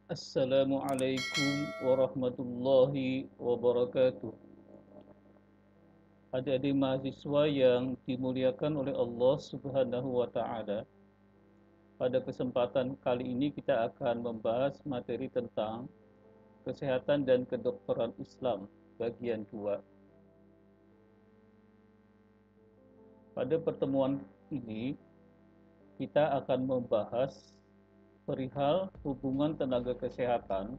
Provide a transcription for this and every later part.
Assalamualaikum warahmatullahi wabarakatuh. Adik-adik mahasiswa yang dimuliakan oleh Allah Subhanahu wa taala. Pada kesempatan kali ini kita akan membahas materi tentang kesehatan dan kedokteran Islam bagian 2. Pada pertemuan ini kita akan membahas perihal hubungan tenaga kesehatan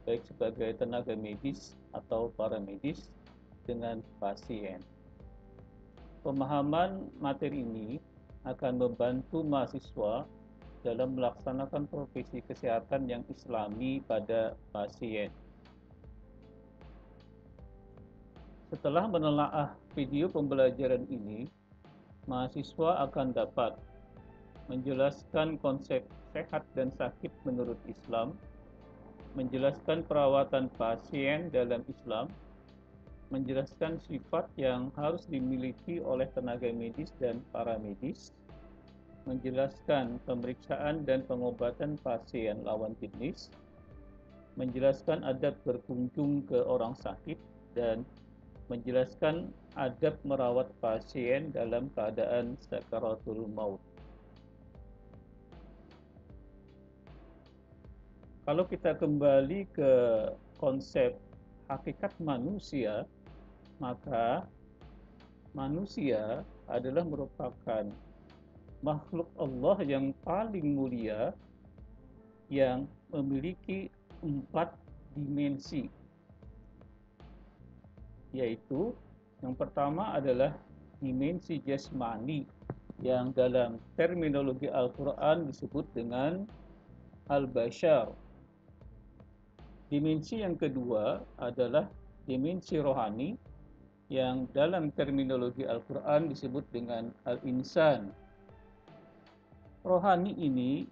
baik sebagai tenaga medis atau paramedis dengan pasien. Pemahaman materi ini akan membantu mahasiswa dalam melaksanakan profesi kesehatan yang islami pada pasien. Setelah menelaah video pembelajaran ini, mahasiswa akan dapat menjelaskan konsep sehat dan sakit menurut Islam, menjelaskan perawatan pasien dalam Islam, menjelaskan sifat yang harus dimiliki oleh tenaga medis dan paramedis, menjelaskan pemeriksaan dan pengobatan pasien lawan jenis, menjelaskan adab berkunjung ke orang sakit, dan menjelaskan adab merawat pasien dalam keadaan sakaratul maut. Kalau kita kembali ke konsep hakikat manusia, maka manusia adalah merupakan makhluk Allah yang paling mulia yang memiliki 4 dimensi, yaitu yang pertama adalah dimensi jasmani yang dalam terminologi Al-Quran disebut dengan al-bashar. Dimensi yang kedua adalah dimensi rohani yang dalam terminologi Al-Quran disebut dengan al-insan. Rohani ini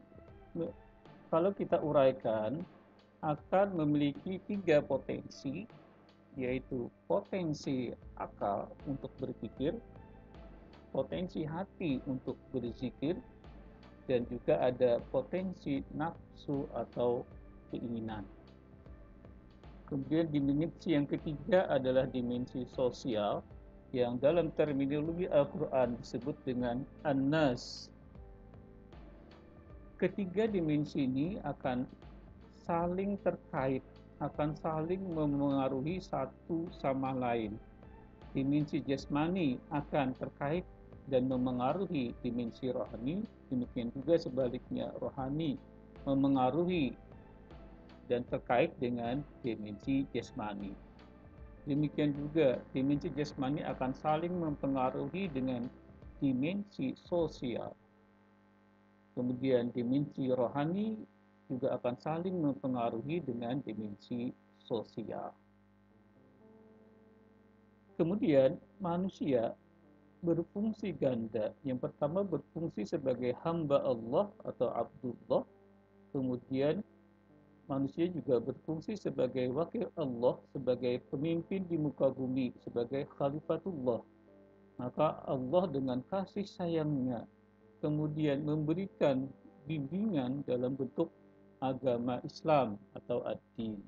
kalau kita uraikan akan memiliki 3 potensi, yaitu potensi akal untuk berpikir, potensi hati untuk berzikir, dan juga ada potensi nafsu atau keinginan. Kemudian dimensi yang ketiga adalah dimensi sosial yang dalam terminologi Al-Quran disebut dengan an-nas. Ketiga dimensi ini akan saling terkait, akan saling memengaruhi satu sama lain. Dimensi jasmani akan terkait dan memengaruhi dimensi rohani, demikian juga sebaliknya rohani memengaruhi dan terkait dengan dimensi jasmani. Demikian juga dimensi jasmani akan saling mempengaruhi dengan dimensi sosial. Kemudian dimensi rohani juga akan saling mempengaruhi dengan dimensi sosial. Kemudian manusia berfungsi ganda. Yang pertama berfungsi sebagai hamba Allah atau Abdullah. Kemudian manusia juga berfungsi sebagai wakil Allah, sebagai pemimpin di muka bumi, sebagai khalifatullah. Maka Allah dengan kasih sayangnya kemudian memberikan bimbingan dalam bentuk agama Islam atau ad-din.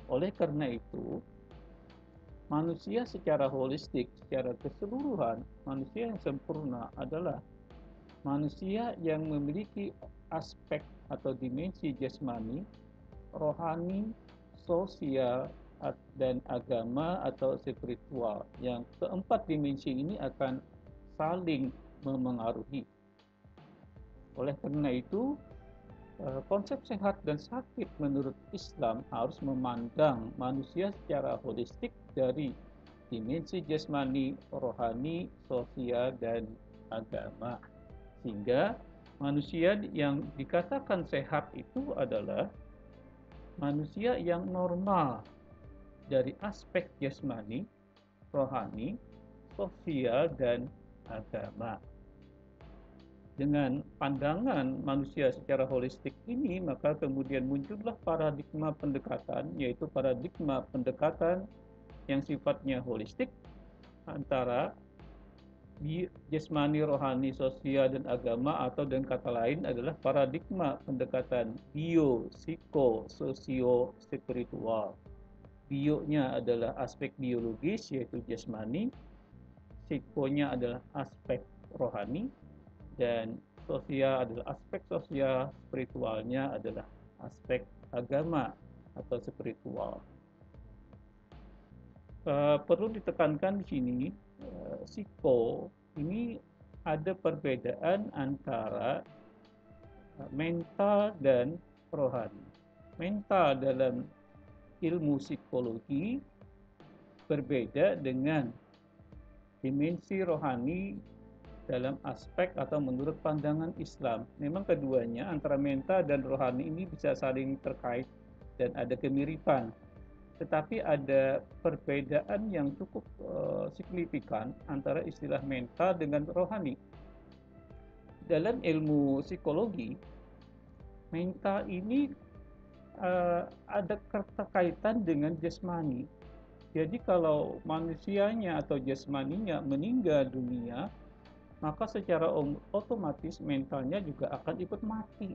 Oleh karena itu, manusia secara holistik, secara keseluruhan, manusia yang sempurna adalah manusia yang memiliki aspek atau dimensi jasmani, rohani, sosial, dan agama atau spiritual. Yang keempat dimensi ini akan saling memengaruhi. Oleh karena itu, konsep sehat dan sakit menurut Islam harus memandang manusia secara holistik dari dimensi jasmani, rohani, sosial, dan agama. Sehingga manusia yang dikatakan sehat itu adalah manusia yang normal dari aspek jasmani, rohani, sosial, dan agama. Dengan pandangan manusia secara holistik ini, maka kemudian muncullah paradigma pendekatan, yaitu paradigma pendekatan yang sifatnya holistik antara jasmani, rohani, sosial, dan agama, atau dengan kata lain adalah paradigma pendekatan bio, psiko, sosio, spiritual. Bionya adalah aspek biologis yaitu jasmani, psikonya adalah aspek rohani, dan sosial adalah aspek sosial, spiritualnya adalah aspek agama atau spiritual. Perlu ditekankan di sini, psiko ini ada perbedaan antara mental dan rohani. Mental dalam ilmu psikologi berbeda dengan dimensi rohani dalam aspek atau menurut pandangan Islam. Memang keduanya antara mental dan rohani ini bisa saling terkait dan ada kemiripan. Tetapi ada perbedaan yang cukup signifikan antara istilah mental dengan rohani. Dalam ilmu psikologi, mental ini ada keterkaitan dengan jasmani. Jadi kalau manusianya atau jasmaninya meninggal dunia, maka secara otomatis mentalnya juga akan ikut mati.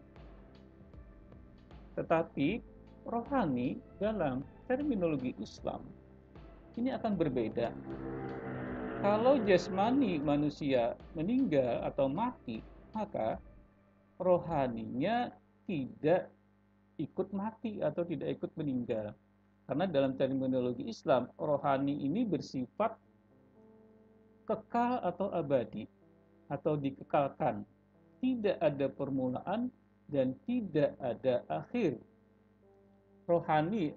Tetapi rohani dalam terminologi Islam ini akan berbeda. Kalau jasmani manusia meninggal atau mati, maka rohaninya tidak ikut mati atau tidak ikut meninggal. Karena dalam terminologi Islam, rohani ini bersifat kekal atau abadi atau dikekalkan. Tidak ada permulaan dan tidak ada akhir. Rohani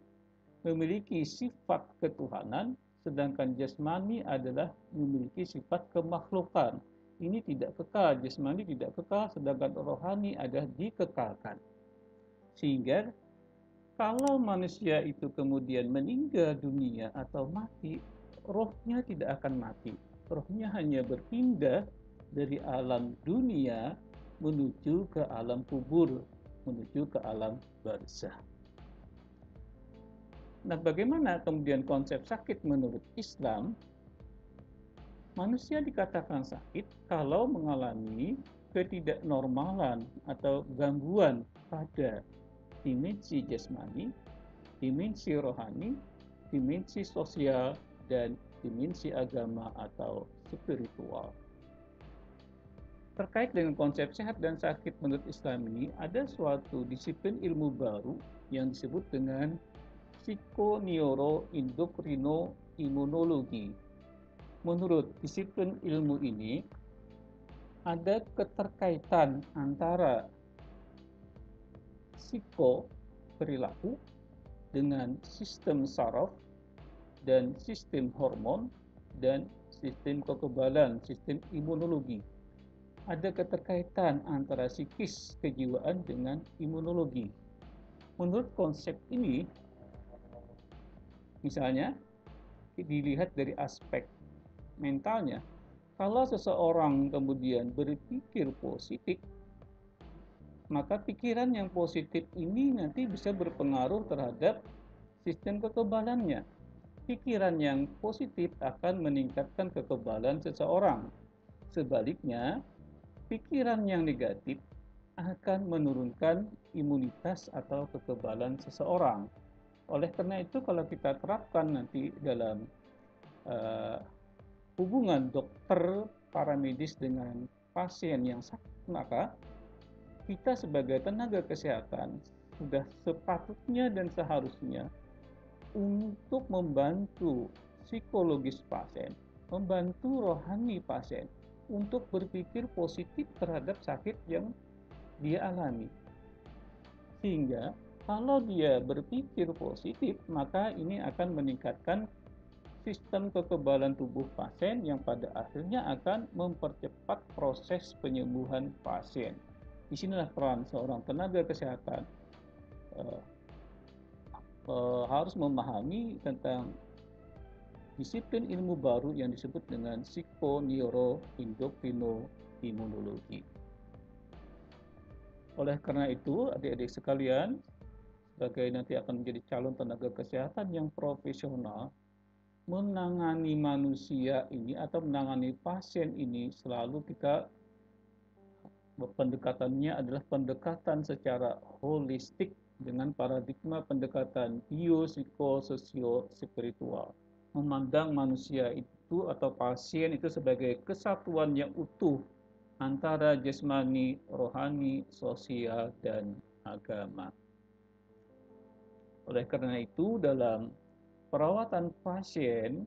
memiliki sifat ketuhanan, sedangkan jasmani adalah memiliki sifat kemakhlukan. Ini tidak kekal, jasmani tidak kekal, sedangkan rohani adalah dikekalkan. Sehingga kalau manusia itu kemudian meninggal dunia atau mati, rohnya tidak akan mati. Rohnya hanya berpindah dari alam dunia menuju ke alam kubur, menuju ke alam barzah. Nah, bagaimana kemudian konsep sakit menurut Islam? Manusia dikatakan sakit kalau mengalami ketidaknormalan atau gangguan pada dimensi jasmani, dimensi rohani, dimensi sosial, dan dimensi agama atau spiritual. Terkait dengan konsep sehat dan sakit menurut Islam ini, ada suatu disiplin ilmu baru yang disebut dengan psikoneuroendokrinoimmunologi. Menurut disiplin ilmu ini, ada keterkaitan antara psiko perilaku dengan sistem saraf dan sistem hormon dan sistem kekebalan, sistem imunologi. Ada keterkaitan antara psikis kejiwaan dengan imunologi. Menurut konsep ini, misalnya dilihat dari aspek mentalnya, kalau seseorang kemudian berpikir positif, maka pikiran yang positif ini nanti bisa berpengaruh terhadap sistem kekebalannya. Pikiran yang positif akan meningkatkan kekebalan seseorang. Sebaliknya, pikiran yang negatif akan menurunkan imunitas atau kekebalan seseorang. Oleh karena itu, kalau kita terapkan nanti dalam hubungan dokter paramedis dengan pasien yang sakit, maka kita sebagai tenaga kesehatan sudah sepatutnya dan seharusnya untuk membantu psikologis pasien, membantu rohani pasien untuk berpikir positif terhadap sakit yang dia alami. Sehingga kalau dia berpikir positif, maka ini akan meningkatkan sistem kekebalan tubuh pasien yang pada akhirnya akan mempercepat proses penyembuhan pasien. Disinilah peran seorang tenaga kesehatan harus memahami tentang disiplin ilmu baru yang disebut dengan psikoneuroendokrinoimmunologi. Oleh karena itu, adik-adik sekalian, sebagai nanti akan menjadi calon tenaga kesehatan yang profesional, menangani manusia ini atau menangani pasien ini selalu kita pendekatannya adalah pendekatan secara holistik dengan paradigma pendekatan biopsikososio spiritual. Memandang manusia itu atau pasien itu sebagai kesatuan yang utuh antara jasmani, rohani, sosial, dan agama. Oleh karena itu, dalam perawatan pasien,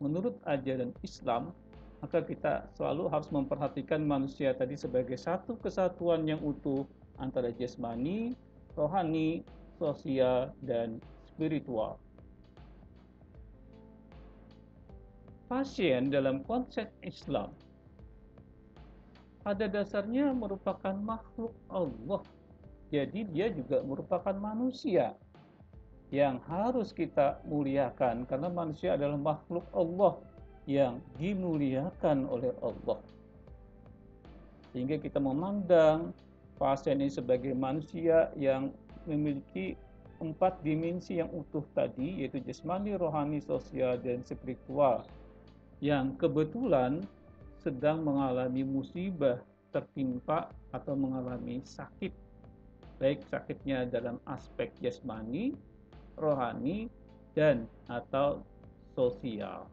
menurut ajaran Islam, maka kita selalu harus memperhatikan manusia tadi sebagai satu kesatuan yang utuh antara jasmani, rohani, sosial, dan spiritual. Pasien dalam konsep Islam pada dasarnya merupakan makhluk Allah. Jadi dia juga merupakan manusia yang harus kita muliakan karena manusia adalah makhluk Allah yang dimuliakan oleh Allah. Sehingga kita memandang pasien ini sebagai manusia yang memiliki 4 dimensi yang utuh tadi, yaitu jasmani, rohani, sosial, dan spiritual, yang kebetulan sedang mengalami musibah, tertimpa atau mengalami sakit, baik sakitnya dalam aspek jasmani, rohani, dan atau sosial.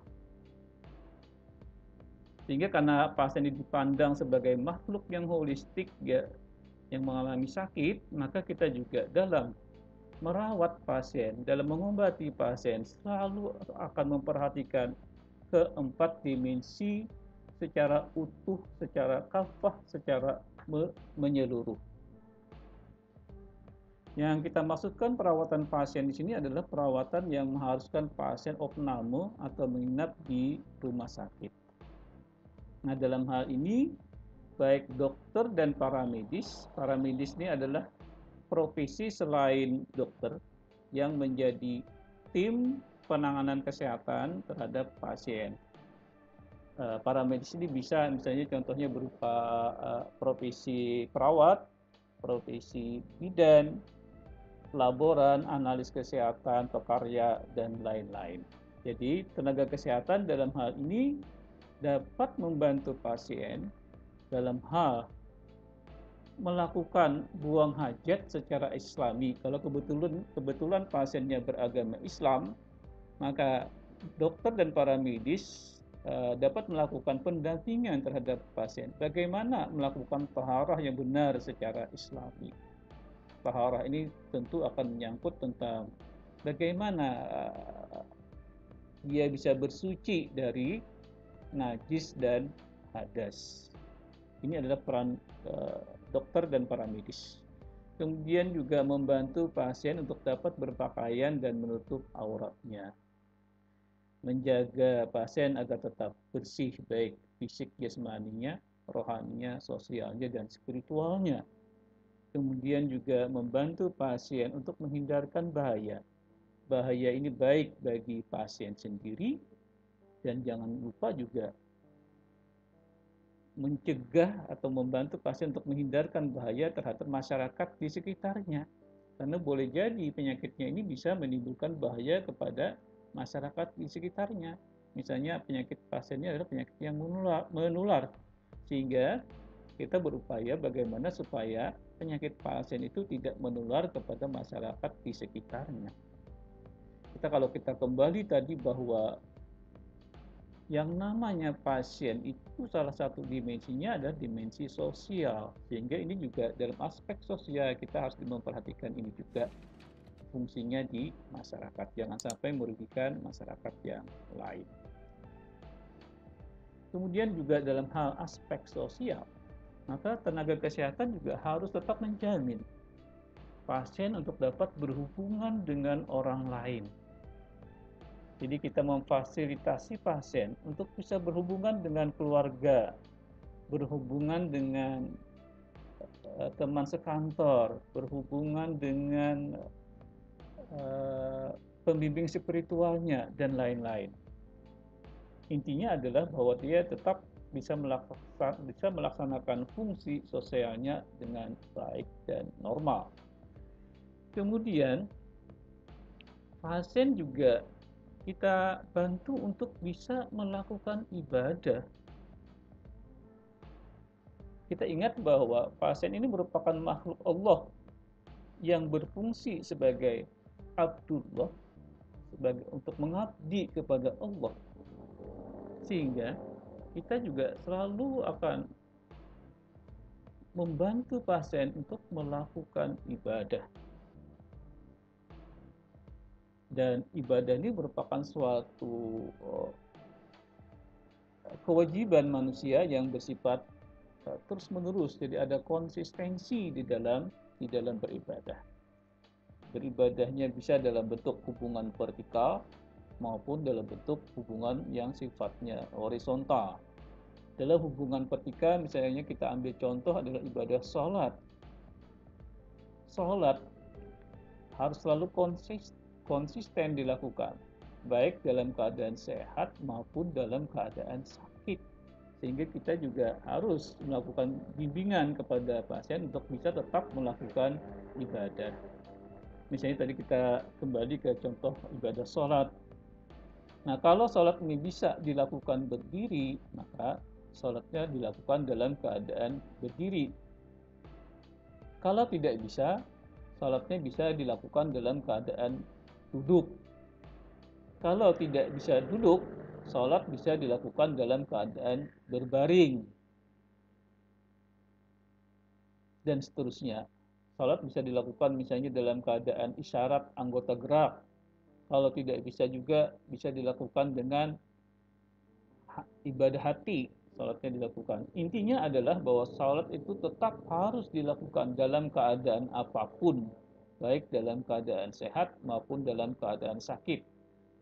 Sehingga karena pasien ini dipandang sebagai makhluk yang holistik ya, yang mengalami sakit, maka kita juga dalam merawat pasien, dalam mengobati pasien selalu akan memperhatikan keempat dimensi secara utuh, secara kafah, secara menyeluruh. Yang kita maksudkan perawatan pasien di sini adalah perawatan yang mengharuskan pasien opname atau menginap di rumah sakit. Nah, dalam hal ini baik dokter dan paramedis ini adalah profesi selain dokter yang menjadi tim penanganan kesehatan terhadap pasien. Paramedis ini bisa misalnya contohnya berupa profesi perawat, profesi bidan, laboran, analis kesehatan, pekarya, dan lain-lain. Jadi tenaga kesehatan dalam hal ini dapat membantu pasien dalam hal melakukan buang hajat secara islami. Kalau kebetulan pasiennya beragama Islam, maka dokter dan para medis dapat melakukan pendampingan terhadap pasien. Bagaimana melakukan taharah yang benar secara islami. Taharah ini tentu akan menyangkut tentang bagaimana dia bisa bersuci dari najis dan hadas. Ini adalah peran dokter dan para medis. Kemudian juga membantu pasien untuk dapat berpakaian dan menutup auratnya. Menjaga pasien agar tetap bersih baik fisik jasmaninya, rohaninya, sosialnya, dan spiritualnya. Kemudian juga membantu pasien untuk menghindarkan bahaya. Bahaya ini baik bagi pasien sendiri, dan jangan lupa juga mencegah atau membantu pasien untuk menghindarkan bahaya terhadap masyarakat di sekitarnya. Karena boleh jadi penyakitnya ini bisa menimbulkan bahaya kepada masyarakat di sekitarnya. Misalnya penyakit pasiennya adalah penyakit yang menular. Sehingga kita berupaya bagaimana supaya penyakit pasien itu tidak menular kepada masyarakat di sekitarnya. Kalau kita kembali tadi bahwa yang namanya pasien itu salah satu dimensinya adalah dimensi sosial, sehingga ini juga dalam aspek sosial kita harus memperhatikan ini juga fungsinya di masyarakat, jangan sampai merugikan masyarakat yang lain. Kemudian juga dalam hal aspek sosial, maka tenaga kesehatan juga harus tetap menjamin pasien untuk dapat berhubungan dengan orang lain. Jadi kita memfasilitasi pasien untuk bisa berhubungan dengan keluarga, berhubungan dengan teman sekantor, berhubungan dengan pembimbing spiritualnya, dan lain-lain. Intinya adalah bahwa dia tetap bisa melaksanakan fungsi sosialnya dengan baik dan normal. Kemudian pasien juga kita bantu untuk bisa melakukan ibadah. Kita ingat bahwa pasien ini merupakan makhluk Allah yang berfungsi sebagai Abdullah, sebagai untuk mengabdi kepada Allah, sehingga kita juga selalu akan membantu pasien untuk melakukan ibadah. Dan ibadah ini merupakan suatu kewajiban manusia yang bersifat terus menerus. Jadi ada konsistensi di dalam beribadah. Beribadahnya bisa dalam bentuk hubungan vertikal maupun dalam bentuk hubungan yang sifatnya horizontal. Dalam hubungan vertikal, misalnya kita ambil contoh adalah ibadah sholat. Sholat harus selalu konsisten dilakukan, baik dalam keadaan sehat maupun dalam keadaan sakit. Sehingga kita juga harus melakukan bimbingan kepada pasien untuk bisa tetap melakukan ibadah. Misalnya tadi kita kembali ke contoh ibadah sholat. Nah, kalau sholat ini bisa dilakukan berdiri, maka sholatnya dilakukan dalam keadaan berdiri. Kalau tidak bisa, sholatnya bisa dilakukan dalam keadaan duduk. Kalau tidak bisa duduk, sholat bisa dilakukan dalam keadaan berbaring. Dan seterusnya. Sholat bisa dilakukan misalnya dalam keadaan isyarat anggota gerak. Kalau tidak bisa juga bisa dilakukan dengan ibadah hati. Sholatnya dilakukan. Intinya adalah bahwa sholat itu tetap harus dilakukan dalam keadaan apapun. Baik dalam keadaan sehat maupun dalam keadaan sakit.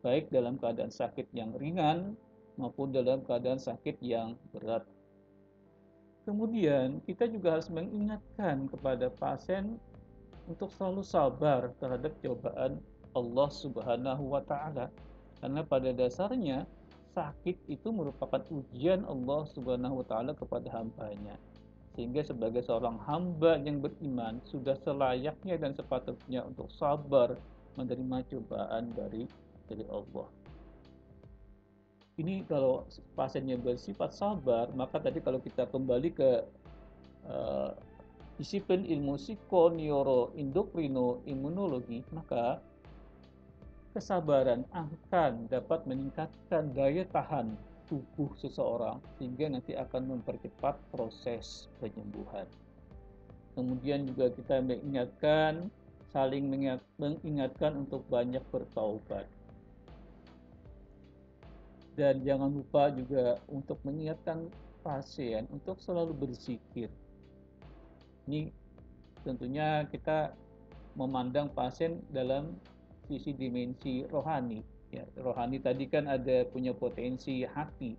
Baik dalam keadaan sakit yang ringan maupun dalam keadaan sakit yang berat. Kemudian kita juga harus mengingatkan kepada pasien untuk selalu sabar terhadap cobaan Allah Subhanahu wa taala. Karena pada dasarnya sakit itu merupakan ujian Allah Subhanahu wa taala kepada hambanya. Sehingga sebagai seorang hamba yang beriman sudah selayaknya dan sepatutnya untuk sabar menerima cobaan dari Allah. Ini kalau pasiennya bersifat sabar, maka tadi kalau kita kembali ke uh, disiplin ilmu psiko-neuro-endokrino-imunologi, maka kesabaran akan dapat meningkatkan daya tahan tubuh seseorang sehingga nanti akan mempercepat proses penyembuhan. Kemudian juga kita saling mengingatkan untuk banyak bertaubat. Dan jangan lupa juga untuk mengingatkan pasien untuk selalu berzikir. Ini tentunya kita memandang pasien dalam sisi dimensi rohani. Ya, rohani tadi kan ada punya potensi hati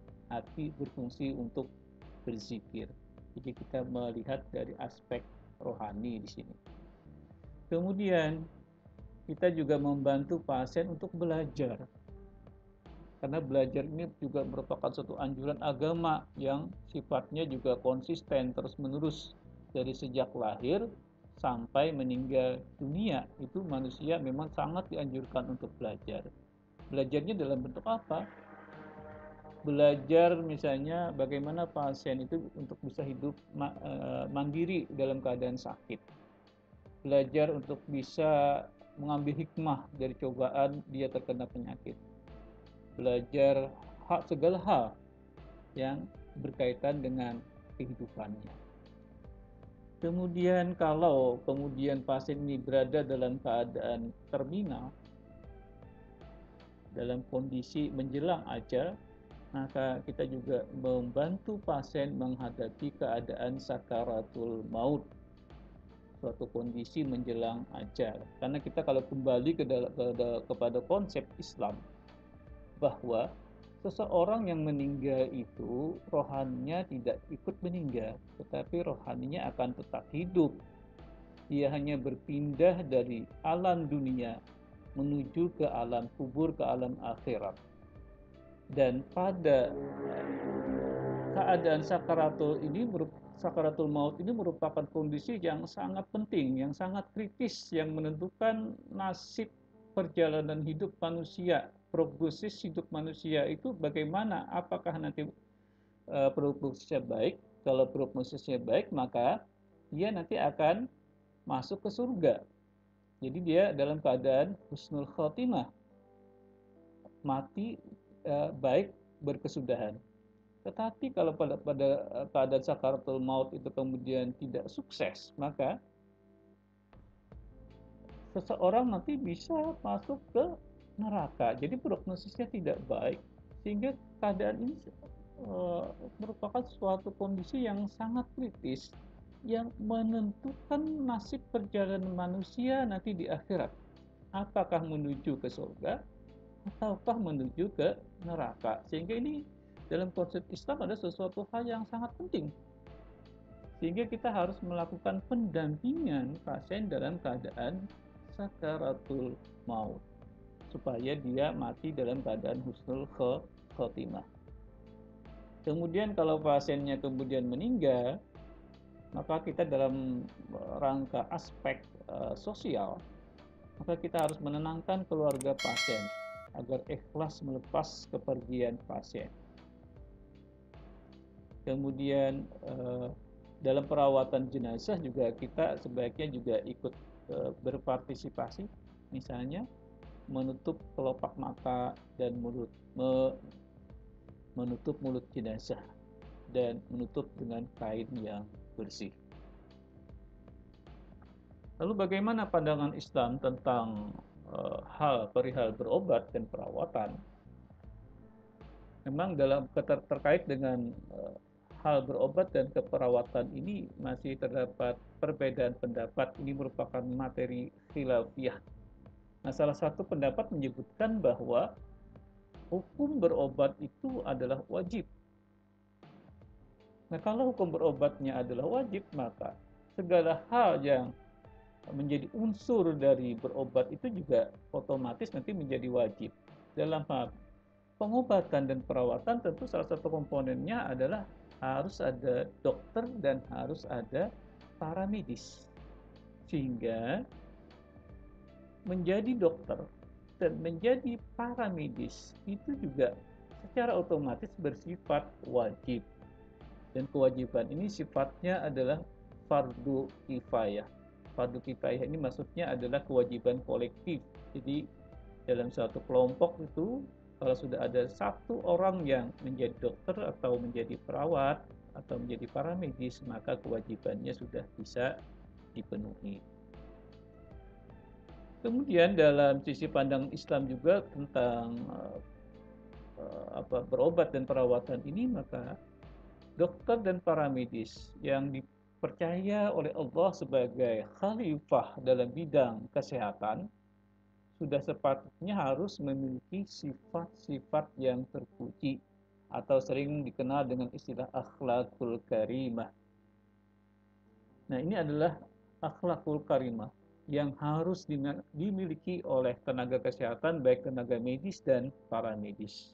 berfungsi untuk berzikir. Jadi kita melihat dari aspek rohani di sini. Kemudian kita juga membantu pasien untuk belajar. Karena belajar ini juga merupakan suatu anjuran agama yang sifatnya juga konsisten terus-menerus dari sejak lahir sampai meninggal dunia. Itu manusia memang sangat dianjurkan untuk belajar. Belajarnya dalam bentuk apa? Belajar misalnya bagaimana pasien itu untuk bisa hidup mandiri dalam keadaan sakit. Belajar untuk bisa mengambil hikmah dari cobaan dia terkena penyakit. Belajar segala hal yang berkaitan dengan kehidupannya. Kemudian kalau pasien ini berada dalam keadaan terminal, dalam kondisi menjelang ajal, maka kita juga membantu pasien menghadapi keadaan sakaratul maut, suatu kondisi menjelang ajal. Karena kita kalau kembali kepada konsep Islam, bahwa seseorang yang meninggal itu rohaninya tidak ikut meninggal, tetapi rohaninya akan tetap hidup. Dia hanya berpindah dari alam dunia menuju ke alam kubur, ke alam akhirat. Dan pada keadaan sakaratul maut ini merupakan kondisi yang sangat penting, yang sangat kritis, yang menentukan nasib perjalanan hidup manusia, prognosis hidup manusia itu bagaimana, apakah nanti prognosisnya baik. Kalau prognosisnya baik, maka dia nanti akan masuk ke surga. Jadi dia dalam keadaan husnul khotimah, mati baik, berkesudahan. Tetapi kalau pada keadaan sakaratul maut itu kemudian tidak sukses, maka seseorang nanti bisa masuk ke neraka. Jadi prognosisnya tidak baik, sehingga keadaan ini merupakan suatu kondisi yang sangat kritis yang menentukan nasib perjalanan manusia nanti di akhirat. Apakah menuju ke surga ataukah menuju ke neraka. Sehingga ini dalam konsep Islam ada sesuatu hal yang sangat penting. Sehingga kita harus melakukan pendampingan pasien dalam keadaan sakaratul maut, supaya dia mati dalam keadaan husnul khotimah. Kemudian kalau pasiennya kemudian meninggal, maka kita dalam rangka aspek sosial, maka kita harus menenangkan keluarga pasien agar ikhlas melepas kepergian pasien. Kemudian dalam perawatan jenazah juga kita sebaiknya juga ikut berpartisipasi, misalnya menutup kelopak mata dan mulut, menutup mulut jenazah dan menutup dengan kain yang bersih. Lalu bagaimana pandangan Islam tentang hal perihal berobat dan perawatan? Memang dalam terkait dengan hal berobat dan keperawatan ini masih terdapat perbedaan pendapat. Ini merupakan materi khilafiyah. Nah, salah satu pendapat menyebutkan bahwa hukum berobat itu adalah wajib. Nah, kalau hukum berobatnya adalah wajib, maka segala hal yang menjadi unsur dari berobat itu juga otomatis nanti menjadi wajib. Dalam hal pengobatan dan perawatan tentu salah satu komponennya adalah harus ada dokter dan harus ada paramedis. Sehingga menjadi dokter dan menjadi paramedis itu juga secara otomatis bersifat wajib. Dan kewajiban ini sifatnya adalah fardu kifayah. Fardu kifayah ini maksudnya adalah kewajiban kolektif. Jadi dalam suatu kelompok itu, kalau sudah ada satu orang yang menjadi dokter atau menjadi perawat atau menjadi paramedis, maka kewajibannya sudah bisa dipenuhi. Kemudian dalam sisi pandang Islam juga tentang berobat dan perawatan ini, maka dokter dan paramedis yang dipercaya oleh Allah sebagai khalifah dalam bidang kesehatan sudah sepatutnya harus memiliki sifat-sifat yang terpuji atau sering dikenal dengan istilah akhlakul karimah. Nah, ini adalah akhlakul karimah yang harus dimiliki oleh tenaga kesehatan, baik tenaga medis dan paramedis.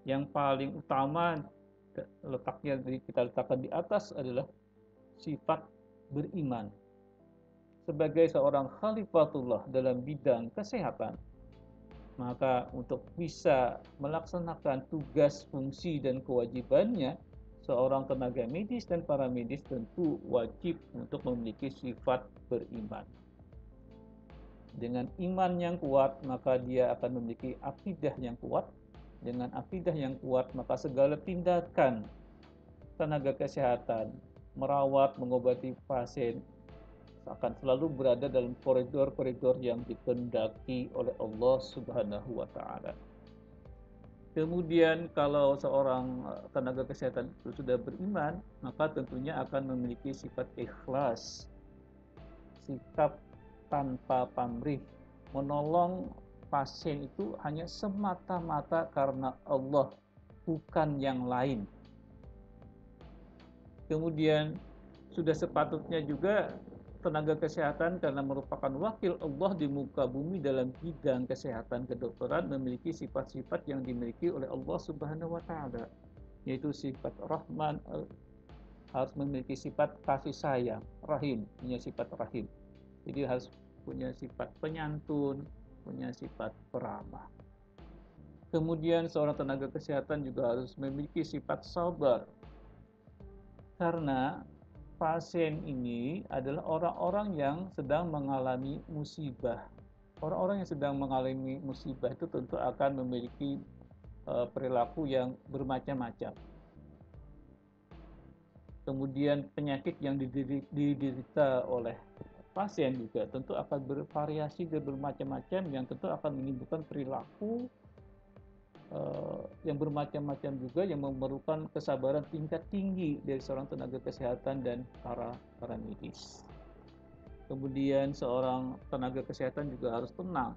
Yang paling utama letaknya kita letakkan di atas adalah sifat beriman. Sebagai seorang khalifatullah dalam bidang kesehatan, maka untuk bisa melaksanakan tugas, fungsi, dan kewajibannya, seorang tenaga medis dan paramedis tentu wajib untuk memiliki sifat beriman. Dengan iman yang kuat, maka dia akan memiliki akidah yang kuat. Dengan akidah yang kuat, maka segala tindakan tenaga kesehatan, merawat, mengobati pasien, akan selalu berada dalam koridor-koridor yang dikehendaki oleh Allah Subhanahu wa Ta'ala. Kemudian kalau seorang tenaga kesehatan itu sudah beriman, maka tentunya akan memiliki sifat ikhlas, sikap tanpa pamrih, menolong pasien itu hanya semata-mata karena Allah, bukan yang lain. Kemudian sudah sepatutnya juga tenaga kesehatan karena merupakan wakil Allah di muka bumi dalam bidang kesehatan kedokteran memiliki sifat-sifat yang dimiliki oleh Allah Subhanahu wa Ta'ala, yaitu sifat Rahman, harus memiliki sifat kasih sayang, Rahim, punya sifat Rahim. Jadi harus punya sifat penyantun, punya sifat peramah. Kemudian seorang tenaga kesehatan juga harus memiliki sifat sabar, karena pasien ini adalah orang-orang yang sedang mengalami musibah. Orang-orang yang sedang mengalami musibah itu tentu akan memiliki perilaku yang bermacam-macam. Kemudian penyakit yang diderita oleh pasien juga tentu akan bervariasi dan bermacam-macam, yang tentu akan menimbulkan perilaku yang bermacam-macam juga, yang memerlukan kesabaran tingkat tinggi dari seorang tenaga kesehatan dan para medis. Kemudian seorang tenaga kesehatan juga harus tenang.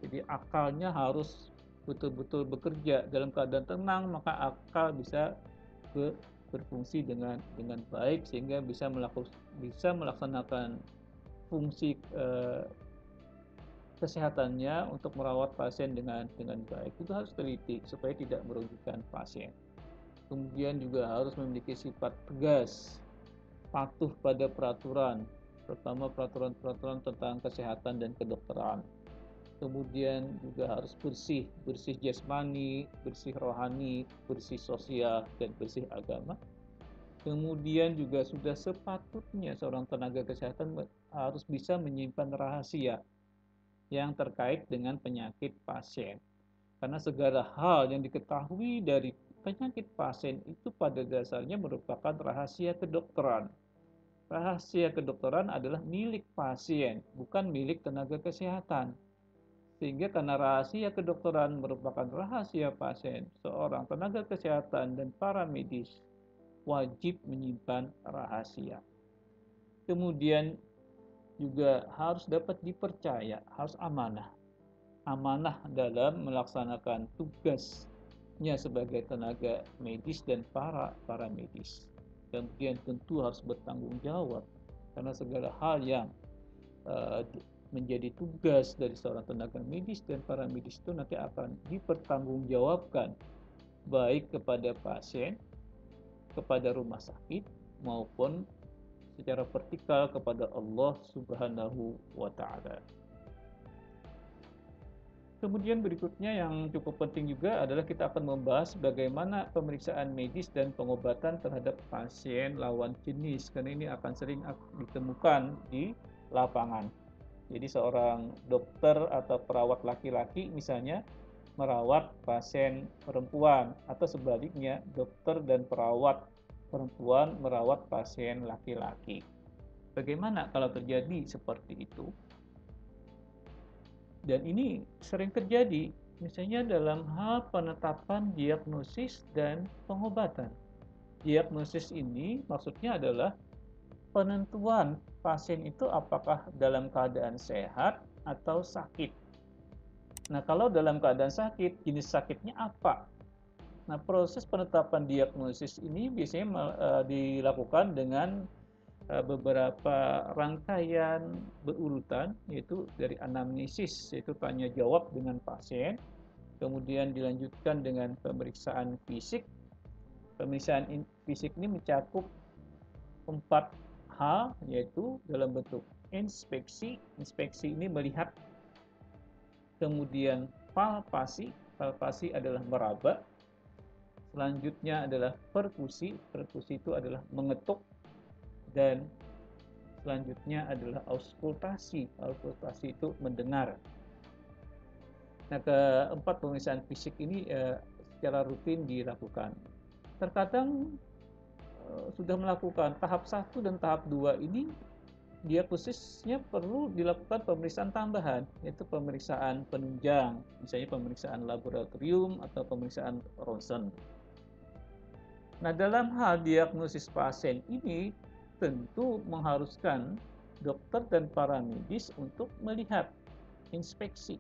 Jadi akalnya harus betul-betul bekerja. Dalam keadaan tenang, maka akal bisa berfungsi dengan baik, sehingga bisa melaksanakan fungsi kesehatannya untuk merawat pasien dengan baik. Itu harus teliti supaya tidak merugikan pasien. Kemudian juga harus memiliki sifat tegas, patuh pada peraturan, terutama peraturan-peraturan tentang kesehatan dan kedokteran. Kemudian juga harus bersih jasmani, bersih rohani, bersih sosial, dan bersih agama. Kemudian juga sudah sepatutnya seorang tenaga kesehatan harus bisa menyimpan rahasia yang terkait dengan penyakit pasien. Karena segala hal yang diketahui dari penyakit pasien itu pada dasarnya merupakan rahasia kedokteran. Rahasia kedokteran adalah milik pasien, bukan milik tenaga kesehatan. Sehingga karena rahasia kedokteran merupakan rahasia pasien, seorang tenaga kesehatan dan para medis wajib menyimpan rahasia. Kemudian juga harus dapat dipercaya, harus amanah. Amanah dalam melaksanakan tugasnya sebagai tenaga medis dan para medis. Kemudian tentu harus bertanggung jawab, karena segala hal yang menjadi tugas dari seorang tenaga medis dan para medis itu nanti akan dipertanggungjawabkan, baik kepada pasien, kepada rumah sakit, maupun secara vertikal kepada Allah Subhanahu wa Ta'ala. Kemudian berikutnya yang cukup penting juga adalah kita akan membahas bagaimana pemeriksaan medis dan pengobatan terhadap pasien lawan jenis, karena ini akan sering ditemukan di lapangan. Jadi seorang dokter atau perawat laki-laki misalnya merawat pasien perempuan, atau sebaliknya dokter dan perawat perempuan merawat pasien laki-laki. Bagaimana kalau terjadi seperti itu? Dan ini sering terjadi, misalnya dalam hal penetapan diagnosis dan pengobatan. Diagnosis ini maksudnya adalah penentuan pasien itu apakah dalam keadaan sehat atau sakit. Nah, kalau dalam keadaan sakit, jenis sakitnya apa? Nah, proses penetapan diagnosis ini biasanya dilakukan dengan beberapa rangkaian berurutan, yaitu dari anamnesis, yaitu tanya jawab dengan pasien, kemudian dilanjutkan dengan pemeriksaan fisik. Pemeriksaan fisik ini mencakup 4 hal, yaitu dalam bentuk inspeksi. Inspeksi ini melihat, kemudian palpasi. Palpasi adalah meraba. Selanjutnya adalah perkusi. Perkusi itu adalah mengetuk. Dan selanjutnya adalah auskultasi. Auskultasi itu mendengar. Nah, keempat pemeriksaan fisik ini secara rutin dilakukan. Terkadang sudah melakukan tahap 1 dan tahap 2 ini, diagnosisnya perlu dilakukan pemeriksaan tambahan, yaitu pemeriksaan penunjang, misalnya pemeriksaan laboratorium atau pemeriksaan ronsen. Nah, dalam hal diagnosis pasien ini tentu mengharuskan dokter dan para medis untuk melihat, inspeksi,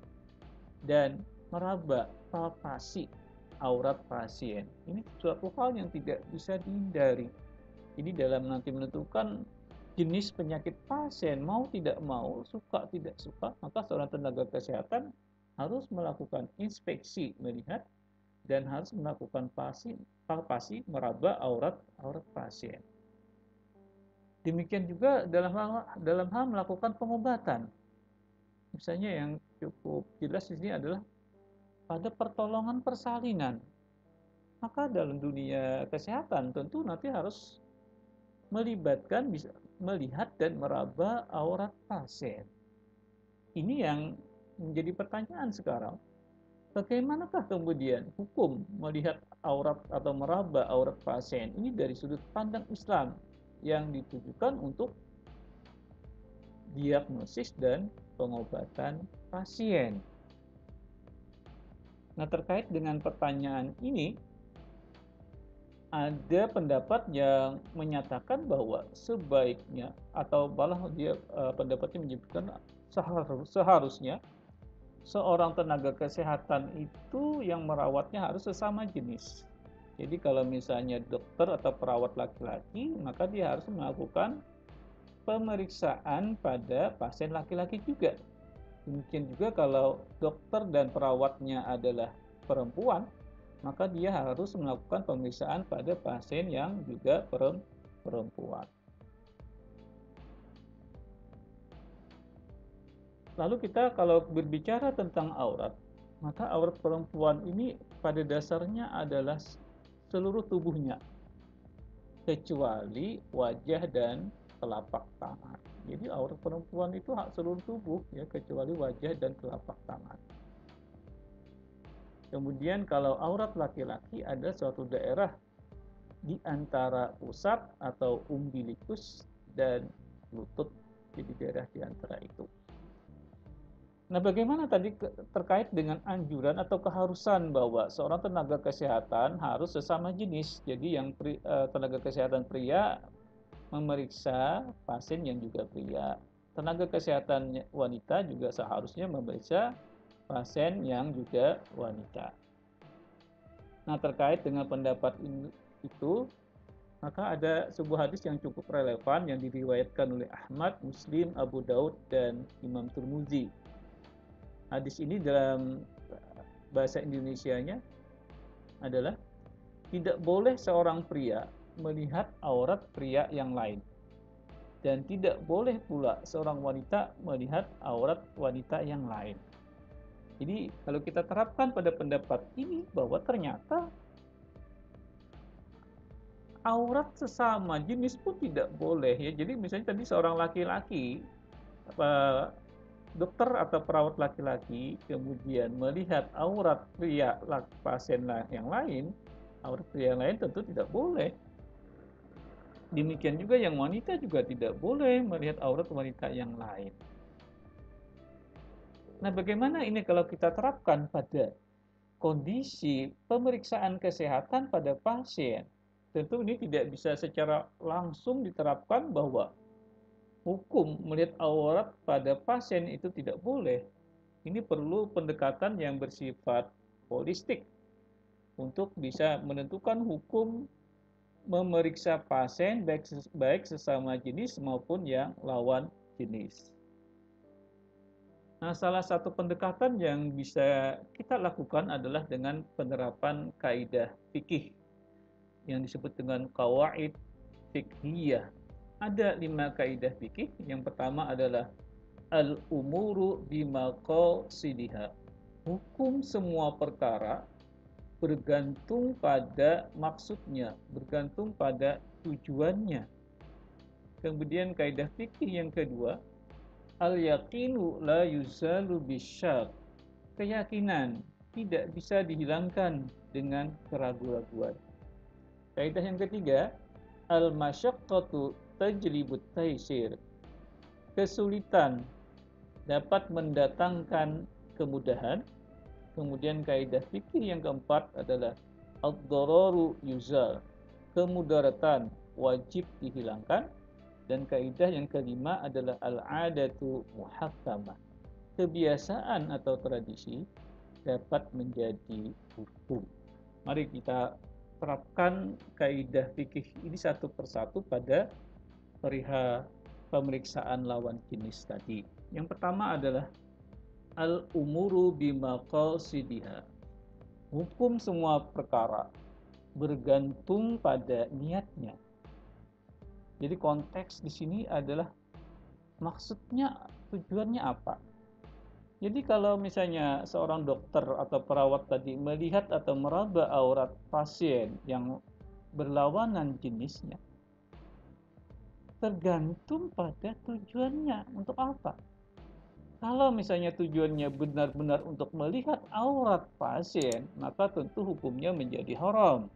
dan meraba, palpasi aurat pasien. Ini suatu hal yang tidak bisa dihindari. Jadi dalam nanti menentukan jenis penyakit pasien, mau tidak mau, suka tidak suka, maka seorang tenaga kesehatan harus melakukan inspeksi, melihat, dan harus melakukan palpasi, meraba aurat pasien. Demikian juga dalam hal melakukan pengobatan. misalnya yang cukup jelas di sini adalah pada pertolongan persalinan. Maka dalam dunia kesehatan tentu nanti harus melibatkan bisa melihat dan meraba aurat pasien. Ini yang menjadi pertanyaan sekarang. Bagaimanakah kemudian hukum melihat aurat atau meraba aurat pasien ini dari sudut pandang Islam yang ditujukan untuk diagnosis dan pengobatan pasien. Nah, terkait dengan pertanyaan ini, ada pendapat yang menyatakan bahwa sebaiknya atau malah dia pendapatnya menyebutkan seharusnya seorang tenaga kesehatan itu yang merawatnya harus sesama jenis. Jadi kalau misalnya dokter atau perawat laki-laki, maka dia harus melakukan pemeriksaan pada pasien laki-laki juga. Demikian juga kalau dokter dan perawatnya adalah perempuan, maka dia harus melakukan pemeriksaan pada pasien yang juga perempuan. Lalu kita kalau berbicara tentang aurat, maka aurat perempuan ini pada dasarnya adalah seluruh tubuhnya, kecuali wajah dan telapak tangan. Jadi aurat perempuan itu hak seluruh tubuh ya, kecuali wajah dan telapak tangan. Kemudian kalau aurat laki-laki ada suatu daerah di antara pusat atau umbilikus dan lutut, jadi daerah di antara itu. Nah, bagaimana tadi terkait dengan anjuran atau keharusan bahwa seorang tenaga kesehatan harus sesama jenis. Jadi yang tenaga kesehatan pria memeriksa pasien yang juga pria. Tenaga kesehatan wanita juga seharusnya memeriksa pasien yang juga wanita. Nah, terkait dengan pendapat itu, maka ada sebuah hadis yang cukup relevan yang diriwayatkan oleh Ahmad, Muslim, Abu Daud, dan Imam Tirmizi. Hadis ini dalam bahasa Indonesianya adalah tidak boleh seorang pria melihat aurat pria yang lain, dan tidak boleh pula seorang wanita melihat aurat wanita yang lain. Jadi kalau kita terapkan pada pendapat ini bahwa ternyata aurat sesama jenis pun tidak boleh ya. Jadi misalnya tadi seorang laki-laki dokter atau perawat laki-laki kemudian melihat aurat pria pasien yang lain, aurat pria yang lain tentu tidak boleh. Demikian juga yang wanita juga tidak boleh melihat aurat wanita yang lain. Nah, bagaimana ini kalau kita terapkan pada kondisi pemeriksaan kesehatan pada pasien? Tentu ini tidak bisa secara langsung diterapkan bahwa hukum melihat aurat pada pasien itu tidak boleh. Ini perlu pendekatan yang bersifat holistik untuk bisa menentukan hukum memeriksa pasien baik sesama jenis maupun yang lawan jenis. Nah, salah satu pendekatan yang bisa kita lakukan adalah dengan penerapan kaidah fikih yang disebut dengan qawaid fiqhiyah. Ada 5 kaidah fikih. Yang pertama adalah al-umuru bimaqasidiha. Hukum semua perkara bergantung pada maksudnya, bergantung pada tujuannya. Kemudian kaidah fikih yang kedua, al-yaqinu la yuzalu bisyak. Keyakinan tidak bisa dihilangkan dengan keraguan-raguan. Kaidah yang ketiga, al-masyaqqatu tajlibut taisir. Kesulitan dapat mendatangkan kemudahan. Kemudian kaidah fikih yang keempat adalah ad-dararu yuzal. Kemudaratan wajib dihilangkan. Dan kaidah yang kelima adalah al-adatu muhakkamah. Kebiasaan atau tradisi dapat menjadi hukum. Mari kita terapkan kaidah fikih ini satu persatu pada perihal pemeriksaan lawan jenis tadi. Yang pertama adalah al-umuru bimaqasidiha. Hukum semua perkara bergantung pada niatnya. Jadi konteks di sini adalah maksudnya, tujuannya apa? Jadi kalau misalnya seorang dokter atau perawat tadi melihat atau meraba aurat pasien yang berlawanan jenisnya, tergantung pada tujuannya untuk apa. Kalau misalnya tujuannya benar-benar untuk melihat aurat pasien, maka tentu hukumnya menjadi haram.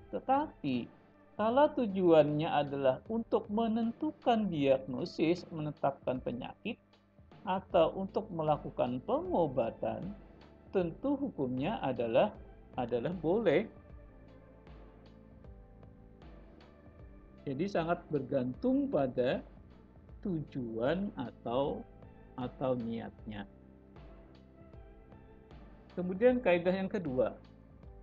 Tetapi kalau tujuannya adalah untuk menentukan diagnosis, menetapkan penyakit, atau untuk melakukan pengobatan, tentu hukumnya adalah boleh. Jadi sangat bergantung pada tujuan atau niatnya. Kemudian kaidah yang kedua,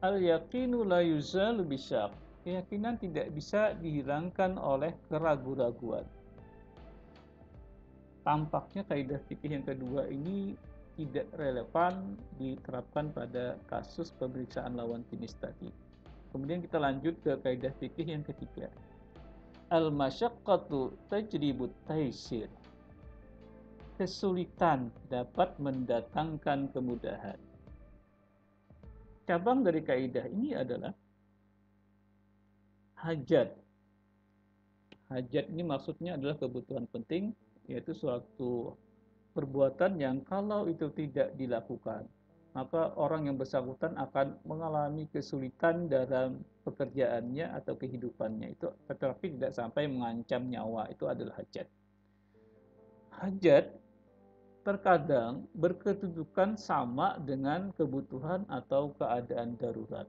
al-yaqinu la yuzalu bisyak. Keyakinan tidak bisa dihilangkan oleh keraguan-raguan. Tampaknya kaidah fikih yang kedua ini tidak relevan diterapkan pada kasus pemeriksaan lawan jenis tadi. Kemudian kita lanjut ke kaidah fikih yang ketiga. Al-masyaqqatu tajribut taisir. Kesulitan dapat mendatangkan kemudahan. Cabang dari kaidah ini adalah hajat. Hajat ini maksudnya adalah kebutuhan penting, yaitu suatu perbuatan yang kalau itu tidak dilakukan, maka orang yang bersangkutan akan mengalami kesulitan dalam pekerjaannya atau kehidupannya itu, tetapi tidak sampai mengancam nyawa. Itu adalah hajat. Hajat terkadang berkedudukan sama dengan kebutuhan atau keadaan darurat.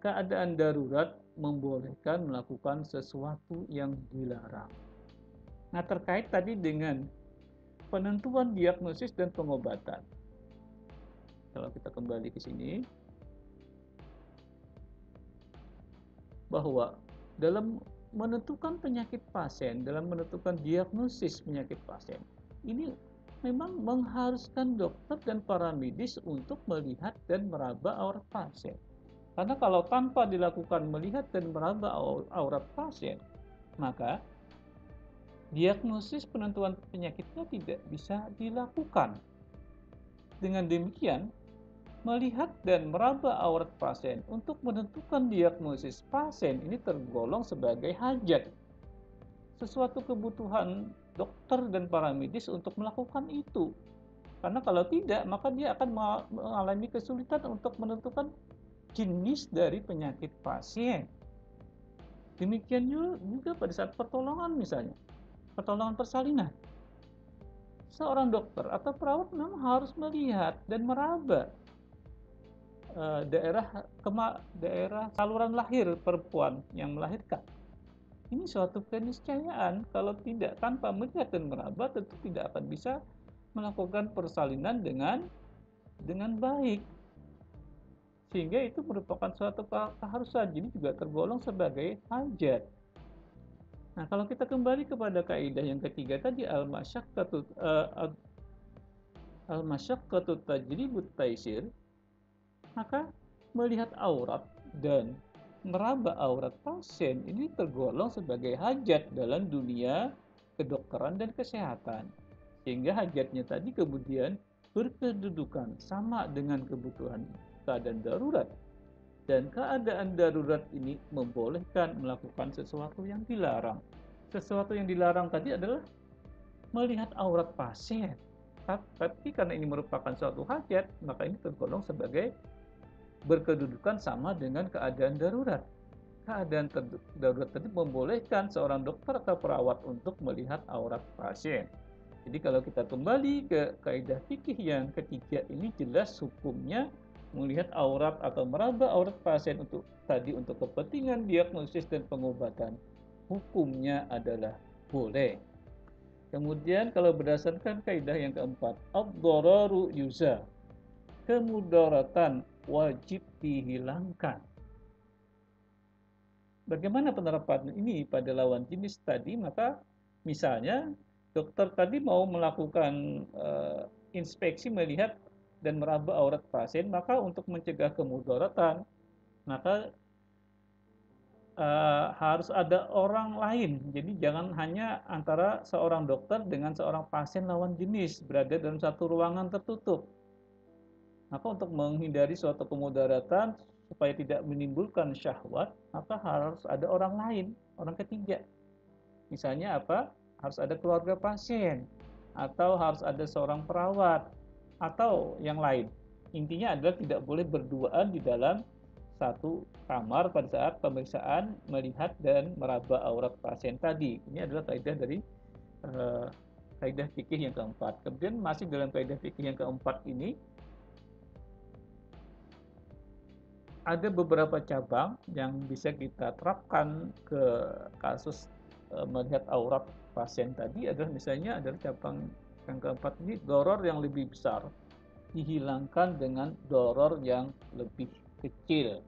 Keadaan darurat membolehkan melakukan sesuatu yang dilarang. Nah, terkait tadi dengan penentuan diagnosis dan pengobatan. Kalau kita kembali ke sini, bahwa dalam menentukan penyakit pasien, dalam menentukan diagnosis penyakit pasien, ini memang mengharuskan dokter dan para medis untuk melihat dan meraba aurat pasien. Karena kalau tanpa dilakukan melihat dan meraba aurat pasien, maka diagnosis penentuan penyakitnya tidak bisa dilakukan. Dengan demikian, melihat dan meraba aurat pasien untuk menentukan diagnosis pasien ini tergolong sebagai hajat. Sesuatu kebutuhan dokter dan para medis untuk melakukan itu. Karena kalau tidak, maka dia akan mengalami kesulitan untuk menentukan jenis dari penyakit pasien. Demikian juga pada saat pertolongan misalnya, pertolongan persalinan. Seorang dokter atau perawat memang harus melihat dan meraba daerah saluran lahir perempuan yang melahirkan. Ini suatu keniscayaan. Kalau tidak, tanpa melihat dan meraba, tentu tidak akan bisa melakukan persalinan dengan baik. Sehingga itu merupakan suatu keharusan, jadi juga tergolong sebagai hajat. Nah, kalau kita kembali kepada kaidah yang ketiga tadi, al-masyaqqatu tajribut taisir, maka melihat aurat dan meraba aurat pasien ini tergolong sebagai hajat dalam dunia kedokteran dan kesehatan. Sehingga hajatnya tadi kemudian berkedudukan sama dengan kebutuhan keadaan darurat. Dan keadaan darurat ini membolehkan melakukan sesuatu yang dilarang. Sesuatu yang dilarang tadi adalah melihat aurat pasien. Tapi karena ini merupakan suatu hajat, maka ini tergolong sebagai berkedudukan sama dengan keadaan darurat. Keadaan darurat tadi membolehkan seorang dokter atau perawat untuk melihat aurat pasien. Jadi kalau kita kembali ke kaidah fikih yang ketiga ini, jelas hukumnya melihat aurat atau meraba aurat pasien untuk kepentingan diagnosis dan pengobatan, hukumnya adalah boleh. Kemudian kalau berdasarkan kaidah yang keempat, ad-dararu yuza, kemudaratan wajib dihilangkan. Bagaimana penerapan ini pada lawan jenis tadi? Maka misalnya dokter tadi mau melakukan inspeksi, melihat dan meraba aurat pasien, maka untuk mencegah kemudaratan, maka harus ada orang lain. Jadi jangan hanya antara seorang dokter dengan seorang pasien lawan jenis berada dalam satu ruangan tertutup. Maka untuk menghindari suatu kemudaratan supaya tidak menimbulkan syahwat, maka harus ada orang lain, orang ketiga. Misalnya apa? Harus ada keluarga pasien, atau harus ada seorang perawat, atau yang lain. Intinya adalah tidak boleh berduaan di dalam satu kamar pada saat pemeriksaan melihat dan meraba aurat pasien tadi. Ini adalah kaidah dari kaidah fikih yang keempat. Kemudian masih dalam kaidah fikih yang keempat ini ada beberapa cabang yang bisa kita terapkan ke kasus melihat aurat pasien tadi adalah misalnya adalah cabang yang keempat ini doror yang lebih besar dihilangkan dengan doror yang lebih kecil.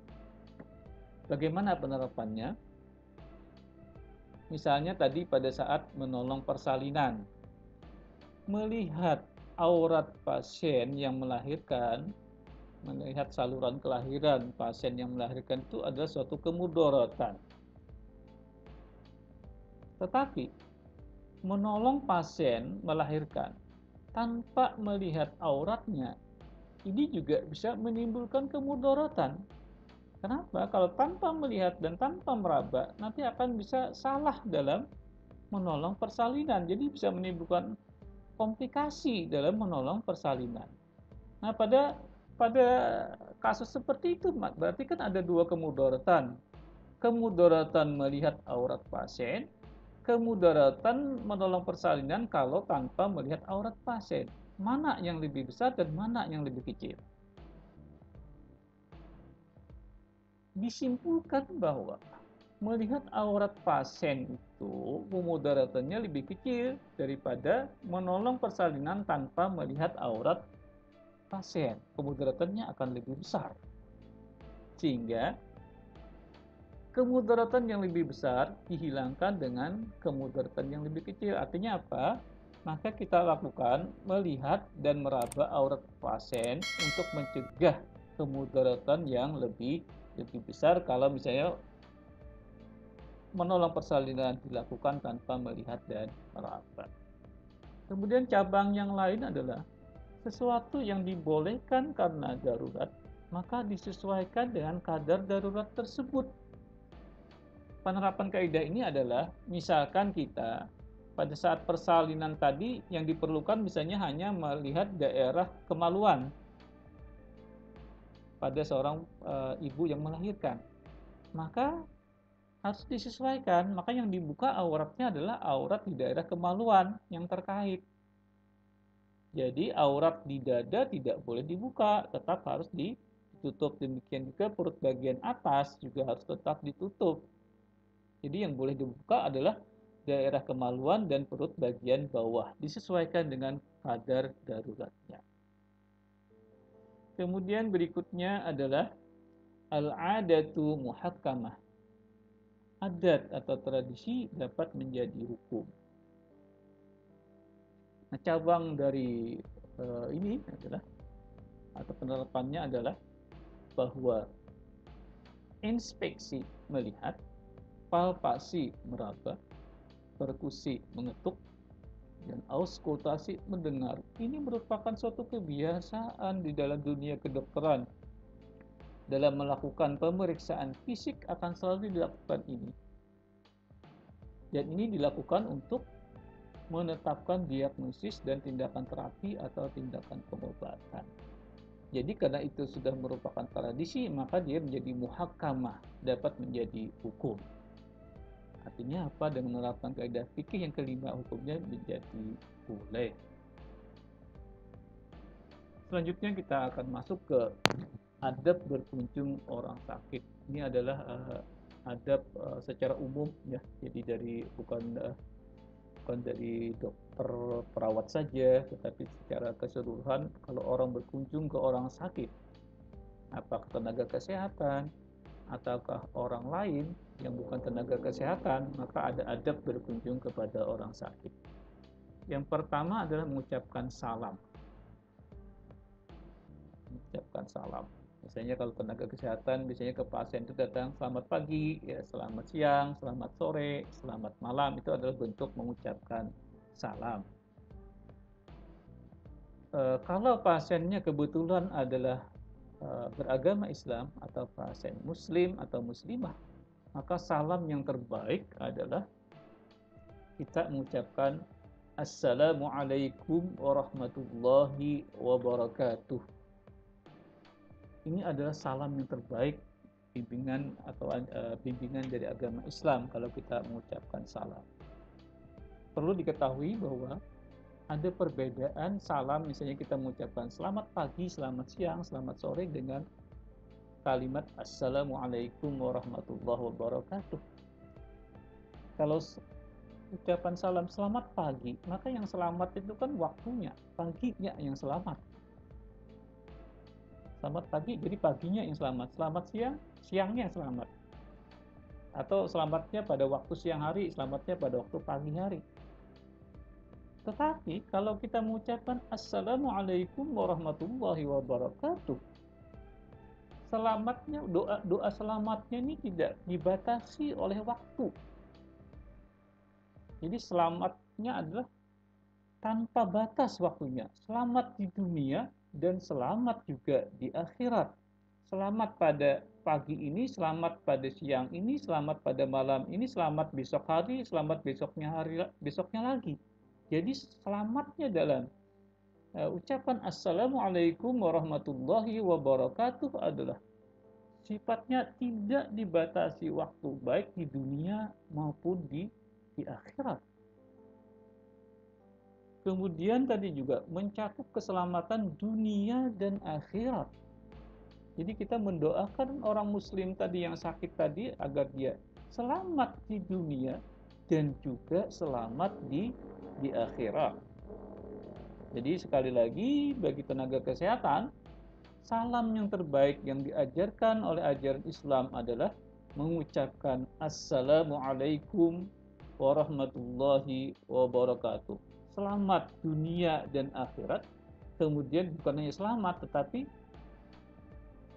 Bagaimana penerapannya? Misalnya tadi pada saat menolong persalinan, melihat aurat pasien yang melahirkan, melihat saluran kelahiran pasien yang melahirkan itu adalah suatu kemudorotan. Tetapi menolong pasien melahirkan tanpa melihat auratnya, ini juga bisa menimbulkan kemudorotan. Kenapa? Kalau tanpa melihat dan tanpa meraba, nanti akan bisa salah dalam menolong persalinan. Jadi bisa menimbulkan komplikasi dalam menolong persalinan. Nah, pada kasus seperti itu, berarti kan ada dua kemudaratan. Kemudaratan melihat aurat pasien, kemudaratan menolong persalinan kalau tanpa melihat aurat pasien. Mana yang lebih besar dan mana yang lebih kecil? Disimpulkan bahwa melihat aurat pasien itu kemudaratannya lebih kecil daripada menolong persalinan tanpa melihat aurat pasien. Kemudaratannya akan lebih besar. Sehingga kemudaratan yang lebih besar dihilangkan dengan kemudaratan yang lebih kecil. Artinya apa? Maka kita lakukan melihat dan meraba aurat pasien untuk mencegah kemudaratan yang lebih besar kalau misalnya menolong persalinan dilakukan tanpa melihat dan meraba. Kemudian cabang yang lain adalah sesuatu yang dibolehkan karena darurat, maka disesuaikan dengan kadar darurat tersebut. Penerapan kaidah ini adalah misalkan kita pada saat persalinan tadi yang diperlukan misalnya hanya melihat daerah kemaluan pada seorang ibu yang melahirkan, maka harus disesuaikan. Maka yang dibuka auratnya adalah aurat di daerah kemaluan yang terkait. Jadi aurat di dada tidak boleh dibuka, tetap harus ditutup. Demikian juga perut bagian atas juga harus tetap ditutup. Jadi yang boleh dibuka adalah daerah kemaluan dan perut bagian bawah, disesuaikan dengan kadar daruratnya. Kemudian berikutnya adalah al-adatu muhakkamah. Adat atau tradisi dapat menjadi hukum. Nah, cabang dari ini adalah atau penerapannya adalah bahwa inspeksi melihat, palpasi meraba, perkusi mengetuk, dan auskultasi mendengar. Ini merupakan suatu kebiasaan di dalam dunia kedokteran. Dalam melakukan pemeriksaan fisik akan selalu dilakukan ini. Dan ini dilakukan untuk menetapkan diagnosis dan tindakan terapi atau tindakan pengobatan. Jadi karena itu sudah merupakan tradisi, maka dia menjadi muhakkamah, dapat menjadi hukum. Artinya apa? Dengan menerapkan kaidah fikih yang kelima, hukumnya menjadi boleh. Selanjutnya kita akan masuk ke adab berkunjung orang sakit. Ini adalah adab secara umum ya. Jadi bukan dari dokter perawat saja, tetapi secara keseluruhan kalau orang berkunjung ke orang sakit, apakah tenaga kesehatan ataukah orang lain yang bukan tenaga kesehatan, maka ada adab berkunjung kepada orang sakit. Yang pertama adalah mengucapkan salam. Mengucapkan salam. Misalnya kalau tenaga kesehatan biasanya ke pasien itu datang selamat pagi, ya selamat siang, selamat sore, selamat malam, itu adalah bentuk mengucapkan salam. Kalau pasiennya kebetulan adalah beragama Islam atau pasien Muslim atau Muslimah, maka salam yang terbaik adalah kita mengucapkan Assalamualaikum warahmatullahi wabarakatuh. Ini adalah salam yang terbaik bimbingan atau bimbingan dari agama Islam kalau kita mengucapkan salam. Perlu diketahui bahwa ada perbedaan salam, misalnya kita mengucapkan selamat pagi, selamat siang, selamat sore dengan kalimat Assalamualaikum warahmatullahi wabarakatuh. Kalau ucapan salam selamat pagi, maka yang selamat itu kan waktunya, paginya yang selamat. Selamat pagi, jadi paginya yang selamat. Selamat siang, siangnya yang selamat. Atau selamatnya pada waktu siang hari, selamatnya pada waktu pagi hari. Tetapi kalau kita mengucapkan Assalamualaikum warahmatullahi wabarakatuh, selamatnya, doa selamatnya ini tidak dibatasi oleh waktu. Jadi selamatnya adalah tanpa batas waktunya. Selamat di dunia dan selamat juga di akhirat. Selamat pada pagi ini, selamat pada siang ini, selamat pada malam ini, selamat besok hari, selamat besoknya lagi. Jadi selamatnya dalam ucapan Assalamualaikum warahmatullahi wabarakatuh adalah sifatnya tidak dibatasi waktu, baik di dunia maupun di akhirat. Kemudian tadi juga mencakup keselamatan dunia dan akhirat. Jadi kita mendoakan orang muslim tadi yang sakit tadi agar dia selamat di dunia dan juga selamat di akhirat. Jadi sekali lagi bagi tenaga kesehatan, salam yang terbaik yang diajarkan oleh ajaran Islam adalah mengucapkan Assalamualaikum warahmatullahi wabarakatuh. Selamat dunia dan akhirat. Kemudian bukan hanya selamat, tetapi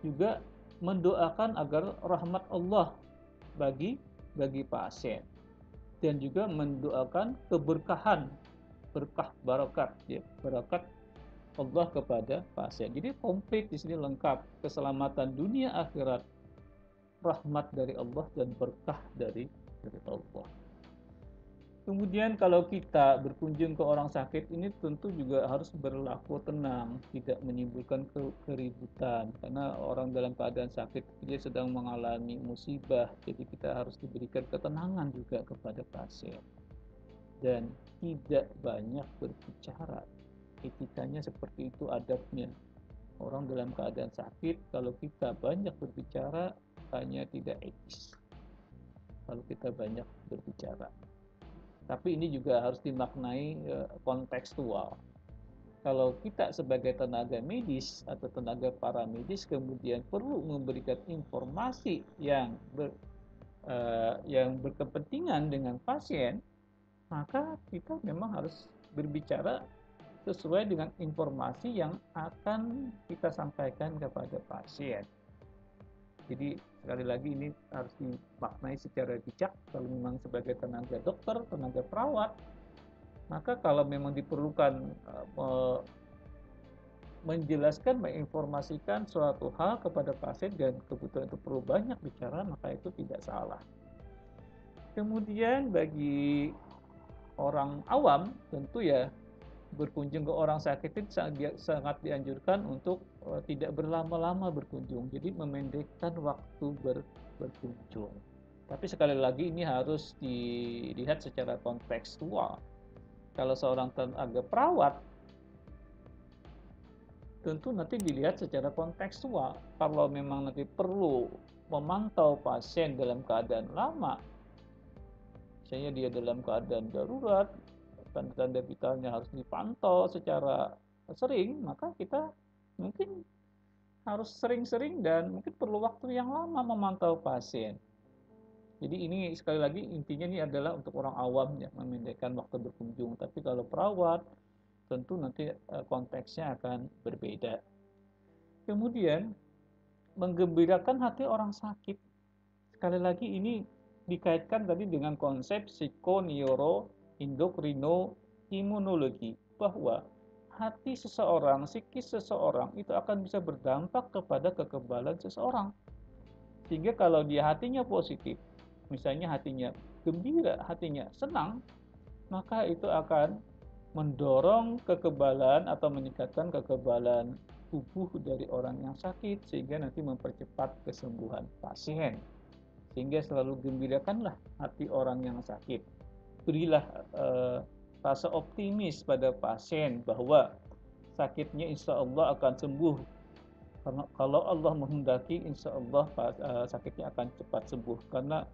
juga mendoakan agar rahmat Allah bagi pasien, dan juga mendoakan keberkahan, berkah barakat, ya, barakat Allah kepada pasien. Jadi komplit di sini, lengkap, keselamatan dunia akhirat, rahmat dari Allah dan berkah dari Allah. Kemudian kalau kita berkunjung ke orang sakit ini tentu juga harus berlaku tenang, tidak menimbulkan keributan, karena orang dalam keadaan sakit dia sedang mengalami musibah, jadi kita harus diberikan ketenangan juga kepada pasien dan tidak banyak berbicara. Etikanya seperti itu, adabnya. Orang dalam keadaan sakit, kalau kita banyak berbicara hanya tidak etis. Kalau kita banyak berbicara. Tapi ini juga harus dimaknai kontekstual. Kalau kita sebagai tenaga medis atau tenaga paramedis kemudian perlu memberikan informasi yang berkepentingan dengan pasien, maka kita memang harus berbicara sesuai dengan informasi yang akan kita sampaikan kepada pasien. Jadi sekali lagi ini harus dimaknai secara bijak. Kalau memang sebagai tenaga dokter, tenaga perawat, maka kalau memang diperlukan menjelaskan, menginformasikan suatu hal kepada pasien dan kebutuhan itu perlu banyak bicara, maka itu tidak salah. Kemudian bagi orang awam tentu ya berkunjung ke orang sakit itu sangat dianjurkan untuk tidak berlama-lama berkunjung. Jadi memendekkan waktu berkunjung. Tapi sekali lagi ini harus dilihat secara kontekstual. Kalau seorang tenaga perawat tentu nanti dilihat secara kontekstual. Kalau memang nanti perlu memantau pasien dalam keadaan lama, misalnya dia dalam keadaan darurat, tanda-tanda vitalnya harus dipantau secara sering, maka kita mungkin harus sering-sering dan mungkin perlu waktu yang lama memantau pasien. Jadi ini sekali lagi intinya ini adalah untuk orang awam ya, memendekkan waktu berkunjung. Tapi kalau perawat tentu nanti konteksnya akan berbeda. Kemudian menggembirakan hati orang sakit. Sekali lagi ini dikaitkan tadi dengan konsep psikoneuro endokrino imunologi, bahwa hati seseorang, psikis seseorang itu akan bisa berdampak kepada kekebalan seseorang. Sehingga kalau dia hatinya positif, misalnya hatinya gembira, hatinya senang, maka itu akan mendorong kekebalan atau meningkatkan kekebalan tubuh dari orang yang sakit, sehingga nanti mempercepat kesembuhan pasien. Sehingga selalu gembirakanlah hati orang yang sakit. Berilah rasa optimis pada pasien bahwa sakitnya insya Allah akan sembuh. Karena kalau Allah menghendaki, insya Allah sakitnya akan cepat sembuh. Karena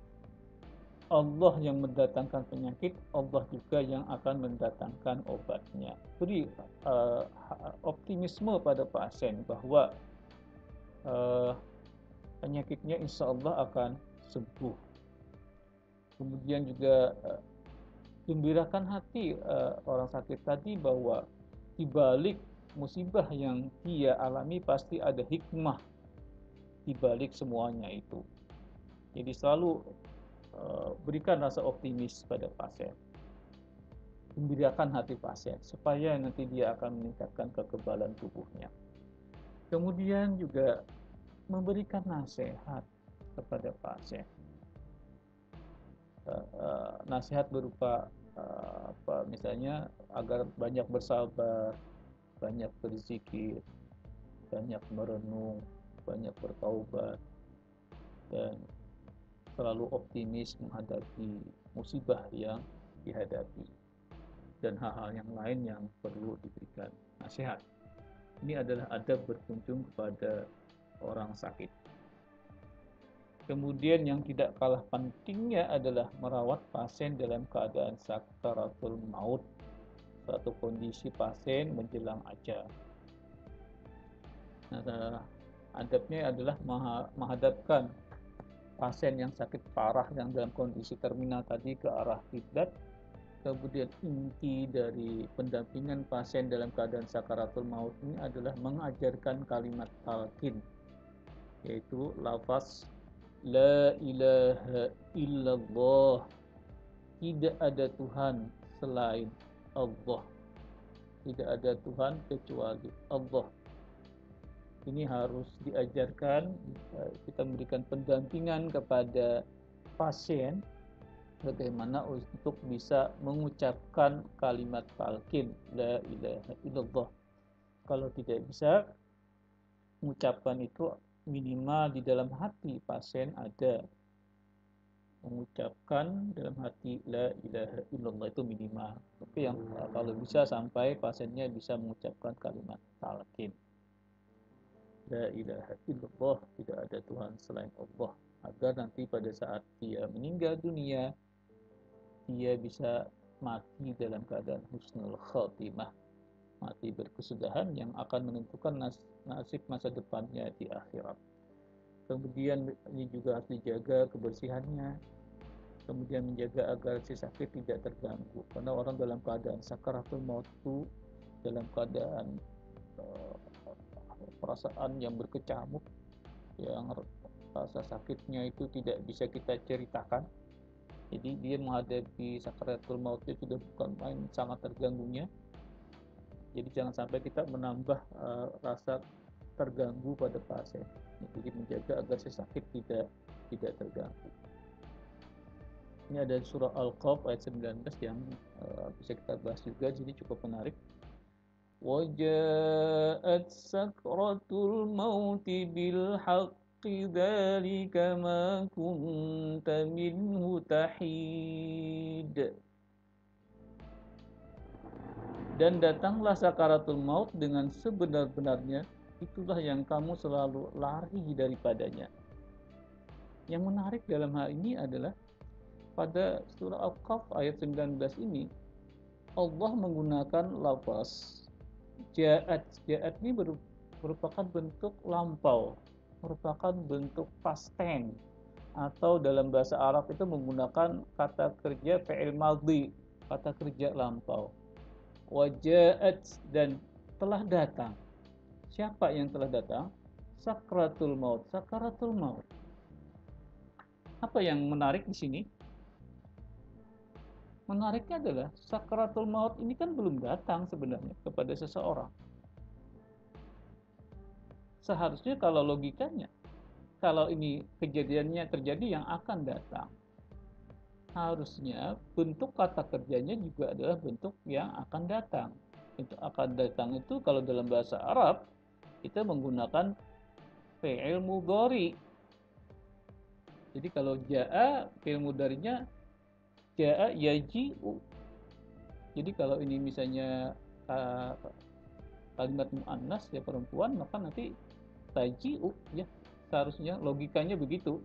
Allah yang mendatangkan penyakit, Allah juga yang akan mendatangkan obatnya. Beri optimisme pada pasien bahwa uh, penyakitnya insya Allah akan sembuh. Kemudian juga gembirakan hati orang sakit tadi bahwa di balik musibah yang dia alami pasti ada hikmah di balik semuanya itu. Jadi selalu berikan rasa optimis pada pasien. Gembirakan hati pasien supaya nanti dia akan meningkatkan kekebalan tubuhnya. Kemudian juga memberikan nasihat kepada pasien. Nasihat berupa misalnya agar banyak bersabar, banyak berzikir, banyak merenung, banyak bertaubat, dan selalu optimis menghadapi musibah yang dihadapi, dan hal-hal yang lain yang perlu diberikan nasihat. Ini adalah adab berkunjung kepada orang sakit. Kemudian yang tidak kalah pentingnya adalah merawat pasien dalam keadaan sakaratul maut, suatu kondisi pasien menjelang ajal. Nah, adabnya adalah menghadapkan pasien yang sakit parah yang dalam kondisi terminal tadi ke arah kiblat. Kemudian inti dari pendampingan pasien dalam keadaan sakaratul maut ini adalah mengajarkan kalimat talqin, yaitu lafaz la ilaha illallah, tidak ada Tuhan selain Allah, tidak ada Tuhan kecuali Allah. Ini harus diajarkan, kita memberikan pendampingan kepada pasien bagaimana untuk bisa mengucapkan kalimat talqin la ilaha illallah. Kalau tidak bisa mengucapkan itu, minimal di dalam hati pasien ada mengucapkan dalam hati la ilaha illallah, itu minimal. Tapi yang kalau bisa sampai pasiennya bisa mengucapkan kalimat talqin la ilaha illallah, tidak ada Tuhan selain Allah, agar nanti pada saat dia meninggal dunia dia bisa mati dalam keadaan husnul khotimah, mati berkesudahan yang akan menentukan nasib masa depannya di akhirat. Kemudian ini juga harus dijaga kebersihannya, kemudian menjaga agar si sakit tidak terganggu, karena orang dalam keadaan sakaratul maut itu dalam keadaan perasaan yang berkecamuk, yang rasa sakitnya itu tidak bisa kita ceritakan. Jadi dia menghadapi sakaratul maut itu sudah bukan main, sangat terganggunya. Jadi jangan sampai kita menambah rasa terganggu pada pasien. Jadi menjaga agar si sakit tidak terganggu. Ini ada surah Al-Qaf ayat 19 yang bisa kita bahas juga, jadi cukup menarik. وَجَاءَتْ سَكْرَةُ الْمَوْتِ بِالْحَقِّ ذَلِكَ مَا كُنْتَ مِنْهُ تَحِيدٌ. Dan datanglah sakaratul maut dengan sebenar-benarnya, itulah yang kamu selalu lari daripadanya. Yang menarik dalam hal ini adalah pada surah Al-Qaf ayat 19 ini Allah menggunakan lafaz ja'at. Ja'at ini merupakan bentuk lampau, merupakan bentuk past tense, atau dalam bahasa Arab itu menggunakan kata kerja fi'il madhi, kata kerja lampau. Waja'at, dan telah datang. Siapa yang telah datang? Sakratul maut, sakaratul maut. Apa yang menarik di sini? Menariknya adalah sakratul maut ini kan belum datang sebenarnya kepada seseorang. Seharusnya kalau logikanya, kalau ini kejadiannya terjadi yang akan datang, harusnya bentuk kata kerjanya juga adalah bentuk yang akan datang. Itu akan datang itu kalau dalam bahasa Arab kita menggunakan fi'il mudhari. Jadi kalau jaa fi'il mudharinya jaa yaji'u. Jadi kalau ini misalnya uh, kalimat muannas ya perempuan, maka nanti taji'u ya. Seharusnya logikanya begitu.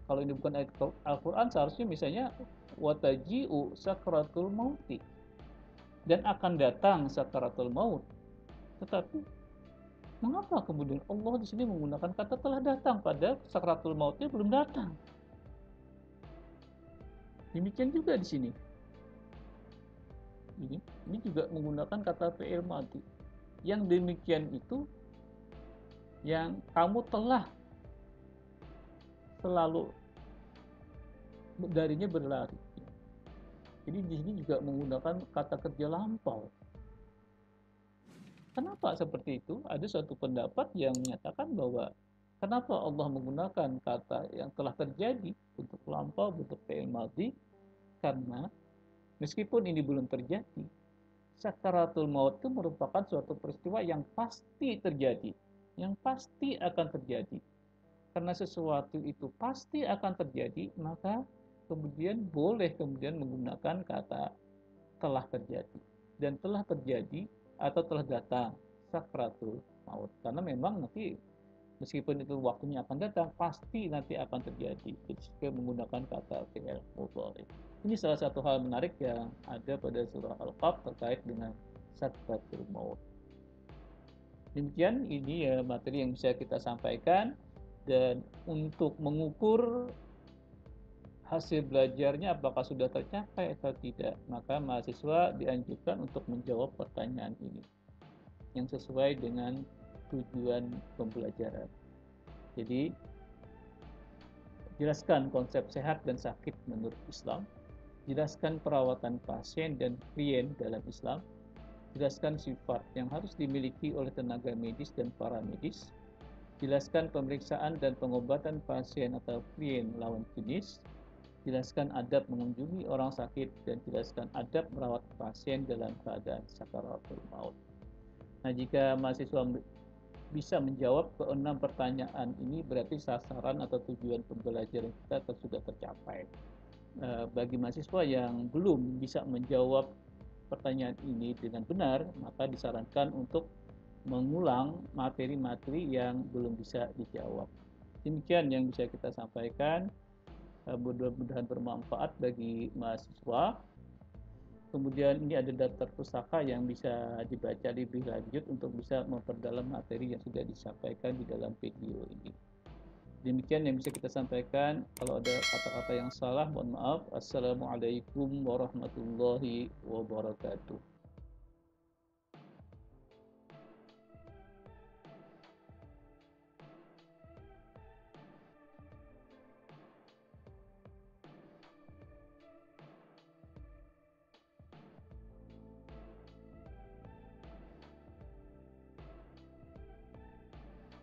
Kalau ini bukan ayat Al-Qur'an seharusnya misalnya wataji'u sakratul mauti, dan akan datang sakaratul maut. Tetapi mengapa kemudian Allah di sini menggunakan kata telah datang pada sakaratul mautnya belum datang? Demikian juga di sini. Ini juga menggunakan kata fi'il madhi. Yang demikian itu yang kamu telah selalu darinya berlari. Jadi di sini juga menggunakan kata kerja lampau. Kenapa seperti itu? Ada suatu pendapat yang menyatakan bahwa kenapa Allah menggunakan kata yang telah terjadi untuk lampau, untuk fi'il madhi? Karena meskipun ini belum terjadi, sakaratul maut itu merupakan suatu peristiwa yang pasti terjadi, yang pasti akan terjadi. Karena sesuatu itu pasti akan terjadi, maka kemudian boleh kemudian menggunakan kata telah terjadi. Dan telah terjadi atau telah datang sakratul maut. Karena memang nanti meskipun itu waktunya akan datang, pasti nanti akan terjadi. Jika menggunakan kata fi'il mudhari. Ini salah satu hal menarik yang ada pada surah Al-Qaf terkait dengan sakratul maut. Demikian ini ya materi yang bisa kita sampaikan, dan untuk mengukur hasil belajarnya apakah sudah tercapai atau tidak, maka mahasiswa dianjurkan untuk menjawab pertanyaan ini yang sesuai dengan tujuan pembelajaran. Jadi, jelaskan konsep sehat dan sakit menurut Islam, jelaskan perawatan pasien dan klien dalam Islam, jelaskan sifat yang harus dimiliki oleh tenaga medis dan paramedis, jelaskan pemeriksaan dan pengobatan pasien atau klien lawan jenis, jelaskan adab mengunjungi orang sakit, dan jelaskan adab merawat pasien dalam keadaan sakaratul maut. Nah, jika mahasiswa bisa menjawab ke-6 pertanyaan ini, berarti sasaran atau tujuan pembelajaran kita sudah tercapai. Bagi mahasiswa yang belum bisa menjawab pertanyaan ini dengan benar, maka disarankan untuk mengulang materi-materi yang belum bisa dijawab. Demikian yang bisa kita sampaikan. Mudah-mudahan bermanfaat bagi mahasiswa. Kemudian ini ada daftar pustaka yang bisa dibaca lebih lanjut untuk bisa memperdalam materi yang sudah disampaikan di dalam video ini. Demikian yang bisa kita sampaikan. Kalau ada kata-kata yang salah, mohon maaf. Assalamualaikum warahmatullahi wabarakatuh.